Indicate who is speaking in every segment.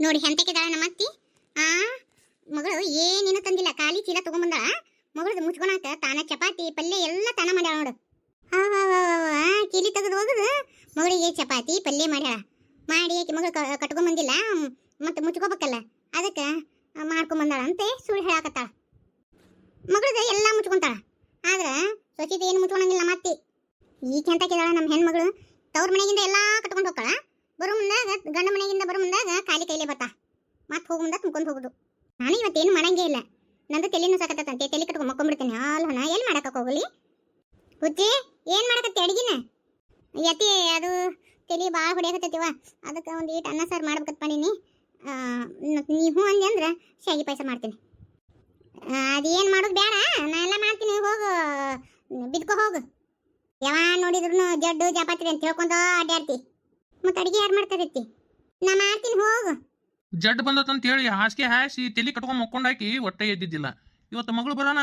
Speaker 1: ನೋಡಿ ಎಂತಕ್ಕಿದಾಳ ನಮ್ಮ ಅತ್ತಿ. ಆ ಮಗಳು ಏನೇನು ತಂದಿಲ್ಲ, ಖಾಲಿ ಚೀಲ ತಗೊಂಬಂದಾಳ. ಮಗಳದು ಮುಚ್ಕೊಳಕ ತಾನ ಚಪಾತಿ ಪಲ್ಯ ಎಲ್ಲ ತಾನ ಮಾಡ್ಯಾಳ ನೋಡು. ಕೀಲಿ ತೆಗೆದು ಹೋಗುದು ಮಗಳಿಗೆ ಚಪಾತಿ ಪಲ್ಯ ಮಾಡ್ಯಾಳ. ಮಾಡಿ ಆಕೆ ಮಗಳು ಕಟ್ಕೊಂಬಂದಿಲ್ಲ, ಮತ್ತೆ ಮುಚ್ಕೋಬೇಕಲ್ಲ, ಅದಕ್ಕೆ ಮಾಡ್ಕೊಂಬಂದಾಳ ಅಂತೆ ಸುಳ್ಳು ಹೇಳಾಕತ್ತಾಳ. ಮಗಳದ ಎಲ್ಲ ಮುಚ್ಕೊಂತಾಳ, ಆದ್ರೆ ಸ್ವಚ್ಛದ ಏನು ಮುಚ್ಕೊಳಂಗಿಲ್ಲ ನಮ್ಮ ಅತ್ತಿ. ಈ ಕೆಂತಕ್ಕಿದಾಳ ನಮ್ಮ ಹೆಣ್ಮಗಳು. ತವ್ರ ಮನೆಗಿಂದ ಎಲ್ಲ ಕಟ್ಕೊಂಡು ಹೋಗ್ತಾಳ, ಬರೋ ಮುಂದಾಗ ಗಂಡ ಮನೆಗಿಂದ ಬರೋ ಮುಂದಾಗ ಖಾಲಿ ಕೈಲೇ ಬರ್ತಾ, ಮತ್ತೆ ಹೋಗೋ ಮುಂದಾಗ ತುಂಬ್ಕೊಂಡು ಹೋಗುದು. ನಾನು ಇವತ್ತೇನು ಮಾಡಂಗೇ ಇಲ್ಲ, ನಂದು ತಲೆನೂ ಸಾಕತ್ತಂತೆ, ತಲೆ ಕಟ್ಕೊಂಡು ಮಕ್ಕೊಂಡ್ಬಿಡ್ತೇನೆ. ಅಲ್ಲನ ಎಲ್ಲಿ ಮಾಡಕ್ಕೆ ಹೋಗಲಿ ಹುಚ್ಚಿ, ಏನು ಮಾಡಕತ್ತೆ ಅಡಿಗೆನ? ಯತಿ ಅದು ತಲೆ ಭಾಳ ಹೊಡಿಯಾಕತ್ತೈತಿವ, ಅದಕ್ಕೆ ಒಂದು ಈಟು ಅನ್ನ ಸಾರು ಮಾಡ್ಬೇಕಂತ ಮಾಡೀನಿ. ನೀವು ಅಂದೆ ಅಂದ್ರೆ ಶಾವಿಗೆ ಪಾಯಸ ಮಾಡ್ತೀನಿ. ಅದೇನು ಮಾಡೋದು ಬೇಡ, ನಾ ಎಲ್ಲ ಮಾಡ್ತೀನಿ, ಹೋಗು ಬಿದ್ಕೊ ಹೋಗು. ಯಾವಾಗ ನೋಡಿದ್ರು ಜಡ್ಡು ಚಪಾತಿ ಅಂತ ಹೇಳ್ಕೊಂಡ ಅಡ್ಡಾಡ್ತಿ, ಮತ್ತೆ ಅಡಿಗೆ ಯಾರು ಮಾಡ್ತಾರೈತಿ? ನಾ ಮಾಡ್ತೀನಿ ಹೋಗು.
Speaker 2: ಜಡ್ ಬಂದತ್ತಂತ ಹೇಳಿ ಹಾಸಿಗೆ ಹಾಸಿ ತಲೆ ಕಟ್ಕೊಂಡ್ ಮಕ್ಕೊಂಡಾಕಿ ಹೊಟ್ಟೆ ಎದ್ದಿದ್ದಿಲ್ಲ. ಇವತ್ತು ಮಗಳು ಬರೋಣ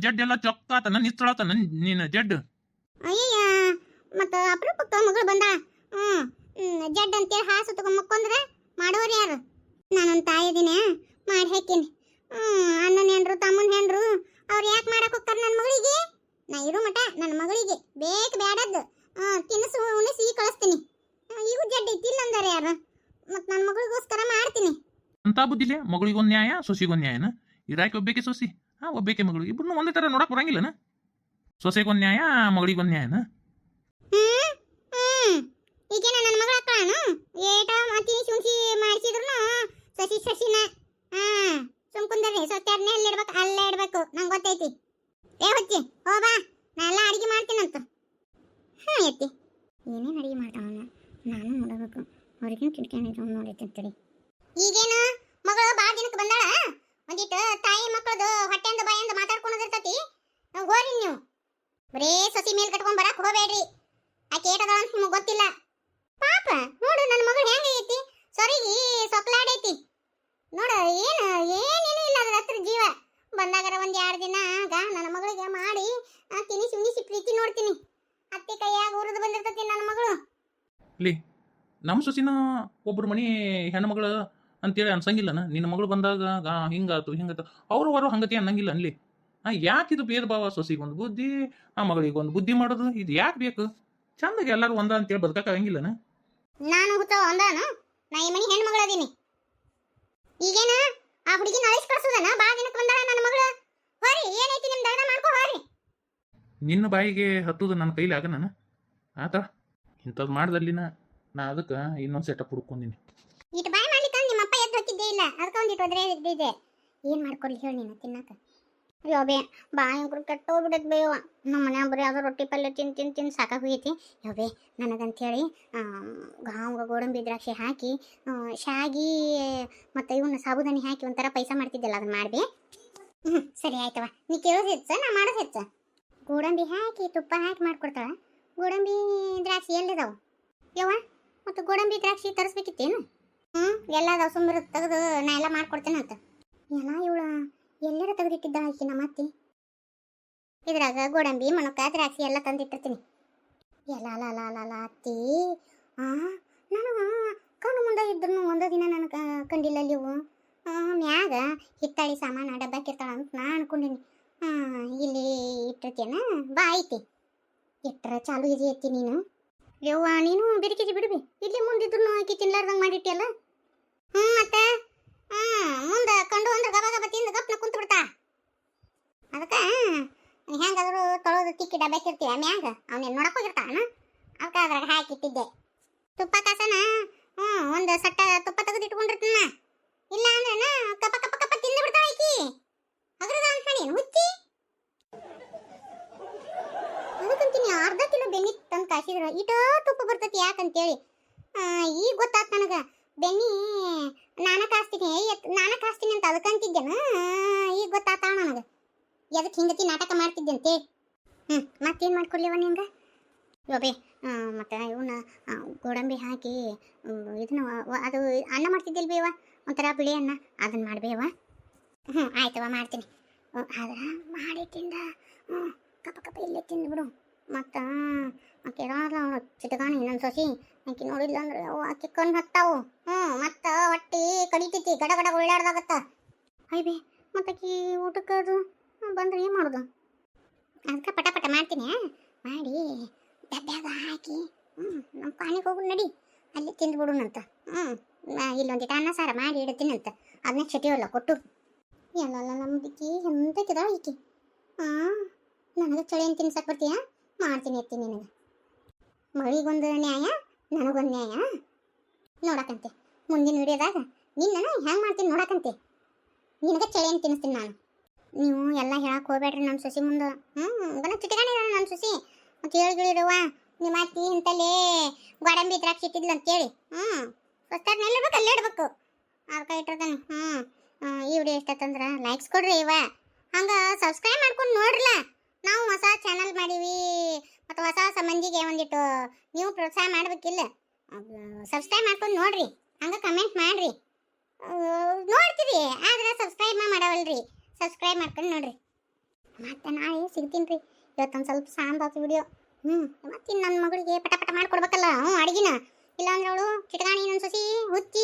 Speaker 2: ಜಡ್ ಎಲ್ಲ ಚೊಕ್ಕಾತನ ನಿಚ್ಚಳತನ ನೀನು ಜಡ್.
Speaker 1: ಅಯ್ಯ ಮತ್ತೆ ಅಪರೂಪಕ್ಕೆ ಮಗಳು ಬಂದ ಜಡ್ ಅಂತೇಳಿ ಹಾಸು ತಗೊಂಡ್ ಮಕ್ಕೊಂಡ್ರೆ ಮಾಡೋರು ಯಾರು? ನಾನೊಂದು ತಾಯಿ ಇದೀನಿ, ಮಾಡಿ ಹಾಕೀನಿ. ಅಣ್ಣನ ಹೆಂಡ್ರು ತಮ್ಮನ ಹೆಂಡ್ರು ಅವ್ರು ಯಾಕೆ ಮಾಡಕ್ಕೆ ಹೋಗ್ತಾರೆ ನನ್ನ ಮಗಳಿಗೆ? ನಾ ಇರೋ ಮಠ ನನ್ನ ಮಗಳಿಗೆ ಬೇಕು ಬೇಡದ್ದು ತಿನ್ನಿಸು ಉಣಿಸಿ ಕಳಿಸ್ತೀನಿ. ಈಗ ಜಡ್ ಇತ್ತಿಲ್ಲ ಅಂದಾರೆ ಯಾರು? ಮತ್ತೆ ನನ್ನ ಮಗಳಿಗೋಸ್ಕರ ಮಾಡ್ತೀನಿ
Speaker 2: ಅಂತ ಬುದ್ಧಿಲೆ. ಮಗಳಿಗೊಂದು ನ್ಯಾಯ, ಸೊಸಿಗೊಂದು ನ್ಯಾಯನ? ಇರಾಕಿ ಒಬ್ಬೇಕೆ ಸೊಸಿ, ಒಬ್ಬೇಕೆ ಮಗಳು, ಇಬ್ಬರನ್ನು ಒಂದೇ ಥರ ನೋಡಕ್ ಬರಂಗಿಲ್ಲನ? ಸೊಸೆಗೊಂದು ನ್ಯಾಯ, ಮಗಳಿಗೊಂದು ನ್ಯಾಯನ?
Speaker 1: ಈಗೇನ ನನ್ನ ಮಗಳ ಹಾಕೋಣ ಏಟ ತಿನ್ನಿಸಿ ಉಣಿಸಿ ಮಾಡಿಸಿದ್ರು ಸಸಿನ ಸುಮ್ಕುಂದ್ರಿ. ಸೊತ್ಯಾರನ್ನೇ ಅಲ್ಲೇ ಇಡ್ಬೇಕು, ನಂಗೆ ಗೊತ್ತೈತಿ. ಏ ಹೊಚ್ಚಿ ಹೋಬಾ, ನಾ ಎಲ್ಲ ಅಡಿಗೆ ಮಾಡ್ತೀನಂತ. ಎತ್ತಿ ಏನೇನು ಅಡಿಗೆ ಮಾಡ್ತಾವನ್ನ ನಾನು ನೋಡಬೇಕು. ಹೊರಗಿನ ಕಿಟಕಿಯನ್ನು ನೋಡಿರ್ತೀನಿ. ಈಗೇನು ಮಗಳು ಭಾಳ ದಿನಕ್ಕೆ ಬಂದಾಳ, ಒಂದಿಟ್ಟು ತಾಯಿ ಮಕ್ಕಳದು ಹೊಟ್ಟೆಂದು ಬಾಯಿಂದ ಮಾತಾಡ್ಕೊಂಡಿರ್ತತಿ. ಹೋರಿ ನೀವು ಬರೇ ಸಸಿ ಮೇಲೆ ಕಟ್ಕೊಂಡ್ ಬರಕ್ ಹೋಗ್ಬೇಡ್ರಿ. ಆಕೆ ಏಟದಾಳ ಅಂತ ನಿಮಗೆ ಗೊತ್ತಿಲ್ಲ. ಪಾಪ ನೋಡು ನನ್ನ ಮಗಳು ಹೆಂಗೈತಿ, ಸೊರಿಗಿ ಸೊಕ್ಲಾಡೈತಿ ನೋಡು. ಏನೇನು ಇಲ್ಲ ಅದ್ರ ಹತ್ರ ಜೀವ. ಬಂದಾಗರ ಒಂದು 2 ದಿನ ಆಗ ನನ್ನ ಮಗಳಿಗೆ ಮಾಡಿ ತಿನ್ನಿಸಿ ಉಣಿಸಿ ಪ್ರೀತಿ ನೋಡ್ತೀನಿ. ಅತ್ತಿ ಕೈಯಾಗ ಉರಿದು ಬಂದಿರ್ತತಿ ನನ್ನ ಮಗಳು.
Speaker 2: ಇಲ್ಲಿ ನಮ್ಮ ಸೊಸಿನ ಒಬ್ರು ಮನಿ ಹೆಣ್ಮಗಳು ಅಂತೇಳಿ ಅನ್ಸಂಗಿಲ್ಲನ? ನಿನ್ನ ಮಗಳು ಬಂದಾಗ ಹಿಂಗಾತು ಹಿಂಗಾತು ಅವರು ಹಂಗತಿ ಅನ್ನಂಗಿಲ್ಲ ಅನ್ಲಿ. ಯಾಕಿದು ಭೇದ ಭಾವ? ಸೊಸಿಗೊಂದು ಬುದ್ಧಿ, ಆ ಮಗಳಿಗೊಂದು ಬುದ್ಧಿ ಮಾಡೋದು, ಇದು ಯಾಕೆ ಬೇಕು? ಚಂದಾಗಿ ಎಲ್ಲರೂ ಒಂದ ಅಂತೇಳಿ ಬದುಕಕ್ಕಾಗಂಗಿಲ್ಲನ?
Speaker 1: ನಾನು ಹುತ್ತ ಒಂದಾನು, ನಾ ಈ ಮನಿ ಹೆಣ್ಮಗಳು ಅದೀನಿ. ಈಗೇನ ಆ ಹುಡುಗಿ ನಳಿಸ್ ಕಳ್ಸೋದನ? ಭಾಳ ದಿನಕ್ಕೆ ಬಂದಾಳ ನನ್ನ ಮಗಳು. ಹೋರಿ ಏನೈತಿ ನಿಮ್ ದಗದ ಮಾಡ್ಕೋ ಹೋರಿ.
Speaker 2: ನಿನ್ನ ಬಾಯಿಗೆ ಹತ್ತುದು ನನ್ನ ಕೈಲಿ ಆಗ ನಾನು ಆತ ಇಂಥದ್ದು ಮಾಡ್ದಲ್ಲಿನ ನಾ ಅದಕ್ಕೆ ಇನ್ನೊಂದು ಸೆಟಪ್ ಹುಡ್ಕೊಂಡಿನಿ.
Speaker 1: ಇಟ್ಟು ಬಾಯಿ ಮಾಡ್ಲಿಕ್ಕ ನಿಮ್ಮಪ್ಪ ಎದ್ದು ಹೋಗಿದ್ದೇ ಇಲ್ಲ, ಅದಕ್ಕೆ ಒಂದಿಟ್ಟು ಒದ್ರೆ ಇದ್ದಿದ್ದೆ. ಏನು ಮಾಡ್ಕೊಡ್ಲಿ ಹೇಳಿ ನೀನು ತಿನ್ನಕ? ಅಯ್ಯೋ ಬೇ ಬಾಯಂಕರು ಕೆಟ್ಟೋಗ್ಬಿಡತ್ ಬೇವ. ನಮ್ಮ ಮನ್ಯಾಗ ಬರೀ ಯಾವುದೋ ರೊಟ್ಟಿ ಪಲ್ಯ ತಿಂದು ಸಾಕಾಗೋಗೈತಿ. ಯಾವೇ ನನಗಂತೇಳಿ ಗೋಡಂಬಿ ದ್ರಾಕ್ಷಿ ಹಾಕಿ ಶಾಗಿ ಮತ್ತು ಇವನ್ನ ಸಾಬುದಾನಿ ಹಾಕಿ ಒಂಥರ ಪೈಸ ಮಾಡ್ತಿದ್ದೆಲ್ಲ, ಅದನ್ನ ಮಾಡ್ಬಿ. ಸರಿ ಆಯ್ತವ, ನೀ ಕೇಳೋದು ಹೆಚ್ಚ ನಾ ಮಾಡೋದು ಹೆಚ್ಚ. ಗೋಡಂಬಿ ಹಾಕಿ ತುಪ್ಪ ಹಾಕಿ ಮಾಡ್ಕೊಡ್ತಾಳ. ಗೋಡಂಬಿ ದ್ರಾಕ್ಷಿ ಎಲ್ಲಿದಾವು ಯವ್ವ? ಮತ್ತು ಗೋಡಂಬಿ ದ್ರಾಕ್ಷಿ ತರಿಸ್ಬೇಕಿತ್ತೇನು? ಎಲ್ಲ ಅದಾವ, ಸುಮ್ಮನೆ ತೆಗೆದು ನಾ ಎಲ್ಲ ಮಾಡ್ಕೊಡ್ತೇನೆ ಅಂತ. ಎಲ್ಲ ಇವಳ ಎಲ್ಲರ ತೆಗೆದಿಟ್ಟಿದ್ದ ಹಾಕಿ ನಮ್ಮ ಅತ್ತಿ. ಇದ್ರಾಗ ಗೋಡಂಬಿ ಮೊಣಕ ದ್ರಾಕ್ಷಿ ಎಲ್ಲ ತಂದಿಟ್ಟಿರ್ತೀನಿ. ಎಲ್ಲ ಅಲ್ಲ ಅತ್ತಿ, ನಾನು ಕಣ್ಣು ಮುಂದೆ ಇದ್ರು ಒಂದೋ ದಿನ ನನಗೆ ಕಂಡಿಲ್ಲ ಇವು. ಮ್ಯಾಗ ಹಿತ್ತಾಳಿ ಸಾಮಾನು ಡಬ್ಬಾಕಿರ್ತಾಳ ಅಂತ ನಾ ಅನ್ಕೊಂಡಿನಿ. ಇಲ್ಲಿ ಇಟ್ಟಿರ್ತೇನ ಬಾ ಐತಿ, ಇಟ್ಟರ ಚಾಲು ಇದೆ ಐತಿ. ನೀನು ಯವ್ವ ನೀನು ಬಿರಿಕಿಜಿ ಬಿಡ್ಬಿ, ಇಲ್ಲಿ ಮುಂದಿದ್ರು ಆಕಿ ತಿನ್ಲಾರ್ದಂಗೆ ಮಾಡಿಟ್ಟಿಯಲ್ಲ. ಮತ್ತೆ ಮುಂದೆ ಕಂಡು ಅಂದ್ರೆ ಗಬ ಗಬ ತಿಂದು ಗಪ್ನ ಕುಂತು ಬಿಡ್ತಾ. ಅದಕ್ಕೆ ಹೆಂಗಾದ್ರು ತೊಳೆದು ತಿಕ್ಕಿ ಡಬ್ಬಾಕಿರ್ತೀವಿ ಮ್ಯಾಗ, ಅವನೇನು ನೋಡಕ್ ಹೋಗಿರ್ತಾನ, ಅದಕ್ಕೆ ಅದ್ರಾಗ ಹಾಕಿಟ್ಟಿದ್ದೆ. ತುಪ್ಪ ಕಾಸನ ಒಂದು ಸಟ್ಟ ತುಪ್ಪ ತೆಗೆದು ಇಟ್ಕೊಂಡಿರ್ತೀನ. ಇಲ್ಲ ಅಂದ್ರೆ ಕಪ್ಪ ಕಪ್ಪ ಕಪ್ಪ ತಿಂದು ಬಿಡ್ತಾಳ ಐಕಿ. ಅದ್ರದ ಅಂತ ಮಾಡಿ ಹುಚ್ಚಿ ಅದಕ್ಕಂತೀನಿ ಅರ್ಧ ಕಿಲೋ ಬೆಣ್ಣೆ ತಂದು ಕಾಸಿದ್ರ ಇಟೋ ತುಪ್ಪ ಬರ್ತೈತಿ. ಯಾಕಂತೇಳಿ ಈಗ ಗೊತ್ತಾತ್ ನನಗೆ. ಬೆಣ್ಣೆ ನಾನ ಕಾಸ್ತೀನಿ ಅಂತ ಅದಕ್ಕಂತಿದ್ದೇನ, ಈಗ ಗೊತ್ತಾತ ನನಗೆ ಎದಕ್ಕೆ ಹಿಂಗತಿ ನಾಟಕ ಮಾಡ್ತಿದ್ದೆ ಅಂತೇಳಿ. ಮತ್ತೇನು ಮಾಡ್ಕೊಡ್ಲಿವ ನಿಂಗೆ ಯೋಬೆ? ಮತ್ತು ಇವನ್ನ ಗೋಡಂಬಿ ಹಾಕಿ ಇದನ್ನ ಅದು ಅನ್ನ ಮಾಡ್ತಿದ್ದಿಲ್ಲ ಬೇವ, ಒಂಥರ ಬಿಳಿ ಅನ್ನ, ಅದನ್ನ ಮಾಡಬೇವ. ಆಯ್ತವ ಮಾಡ್ತೀನಿ. ಆದ್ರೆ ಮಾಡಿಟ್ಟಿಂದ ಕಪ್ಪ ಕಪ್ಪ ಇಲ್ಲೇ ತಿಂದುಬಿಡು. ಮತ್ತು ಕೆಳಾದ ಅವನು ಚಿಟಗಾಣಿ ನನ್ನ ಸೊಸಿ ಆಕೆ ನೋಡಿಲ್ಲ ಅಂದ್ರೆ ಅವು ಆಕೆ ಕಣ್ಣು ಹತ್ತಾವು. ಮತ್ತು ಹೊಟ್ಟೆ ಕಡಿತೈತಿ ಗಡ ಗಡ ಉಳ್ಳಾಡ್ದಾಗತ್ತ. ಅಯ್ಯಬೇ ಮತ್ತಾಕಿ ಊಟಕ್ಕೆ ಅದು ಬಂದ್ರೆ ಏನು ಮಾಡೋದು? ಅದಕ್ಕೆ ಪಟ ಪಟ ಮಾಡ್ತೀನಿ ಮಾಡಿ ಡಬ್ಬ್ಯಾಗ ಹಾಕಿ ನಮ್ಮ ಪಾನಿಗೆ ಹೋಗು ನಡಿ, ಅಲ್ಲಿ ತಿಂದ್ಬಿಡುನಂತ. ಇಲ್ಲೊಂದಿಟ್ಟು ಅನ್ನ ಸಾರ ಮಾಡಿ ಇಡ್ತೀನಂತ, ಅದನ್ನ ಚಟಿವಲ್ಲ ಕೊಟ್ಟು. ಎಲ್ಲ ನಮ್ದಿಕ್ಕಿ ಎಂತಕ್ಕಿದ ಈಕಿ. ನನಗೆ ಚಳಿ ಅಂತ ತಿನ್ಸಕ್ಕೆ ಬರ್ತೀಯ? ಮಾಡ್ತೀನಿ ಎತ್ತೀನಿ ನಿನಗೆ. ಮಗಳಿಗೊಂದು ನ್ಯಾಯ, ನನಗೊಂದು ನ್ಯಾಯ. ನೋಡಕಂತೆ ಮುಂದಿನ ವಿಡಿಯೋದಾಗ ನಿನ್ನ ಹೆಂಗೆ ಮಾಡ್ತೀನಿ ನೋಡಕಂತೆ. ನಿನಗೆ ಚಳಿ ಅಂತ ತಿನ್ನಿಸ್ತೀನಿ ನಾನು. ನೀವು ಎಲ್ಲ ಹೇಳಕ್ಕೆ ಹೋಗ್ಬೇಡ್ರಿ ನನ್ನ ಸೊಸಿ ಮುಂದೆ. ಗನ ಚಿಟಗಾಣಿ ನನ್ನ ಸೊಸಿ ಅಂತ ಹೇಳಿಗಳಿರುವ ನಿಮ್ಮ ಅತ್ತಿ ಇಂತಲ್ಲೇ ಗೋಡಂಬಿ ದ್ರಾಕ್ಷಿ ಇಟ್ಟಿದ್ಲು ಅಂತೇಳಿ. ಫಸ್ಟಾಗಿ ನೆಲ್ಲಿಡ್ಬೇಕು ಅಲ್ಲೇ ಇಡ್ಬೇಕು. ಅದಕ್ಕೆ ಇಟ್ಟಿರ್ತಾನೆ. ಈ ವಿಡಿಯೋ ಇಷ್ಟ ತಂದ್ರೆ ಲೈಕ್ಸ್ ಕೊಡ್ರಿ ಇವ. ಹಂಗೆ ಸಬ್ಸ್ಕ್ರೈಬ್ ಮಾಡ್ಕೊಂಡು ನೋಡ್ರಲ್ಲ. ನಾವು ಹೊಸ ಚಾನಲ್ ಮಾಡೀವಿ ಮತ್ತು ಹೊಸ ಹೊಸ ಮಂದಿಗೆ ಒಂದಿಟ್ಟು ನೀವು ಪ್ರೋತ್ಸಾಹ ಮಾಡ್ಬೇಕಿಲ್ಲ. ಸಬ್ಸ್ಕ್ರೈಬ್ ಮಾಡ್ಕೊಂಡು ನೋಡ್ರಿ, ಹಂಗೆ ಕಮೆಂಟ್ ಮಾಡ್ರಿ. ನೋಡ್ತೀರಿ ಆದ್ರೆ ಸಬ್ಸ್ಕ್ರೈಬ್ ಮಾಡವಲ್ರಿ. ಸಬ್ಸ್ಕ್ರೈಬ್ ಮಾಡ್ಕೊಂಡು ನೋಡ್ರಿ. ಮತ್ತೆ ನಾಳೆ ಸಿಗ್ತೀನಿ ರೀ. ಇವತ್ತೊಂದು ಸ್ವಲ್ಪ ಸಾಂದಾತು ವಿಡಿಯೋ. ಮತ್ತೆ ನನ್ನ ಮಗಳಿಗೆ ಪಟ ಪಟ ಮಾಡ್ಕೊಡ್ಬೇಕಲ್ಲ ಅಡುಗೆನ. ಇಲ್ಲಾಂದ್ರೆ ಅವಳು ಚಿಟಗಾಣಿ ನನ್ನ ಸೊಸಿ ಹುಚ್ಚ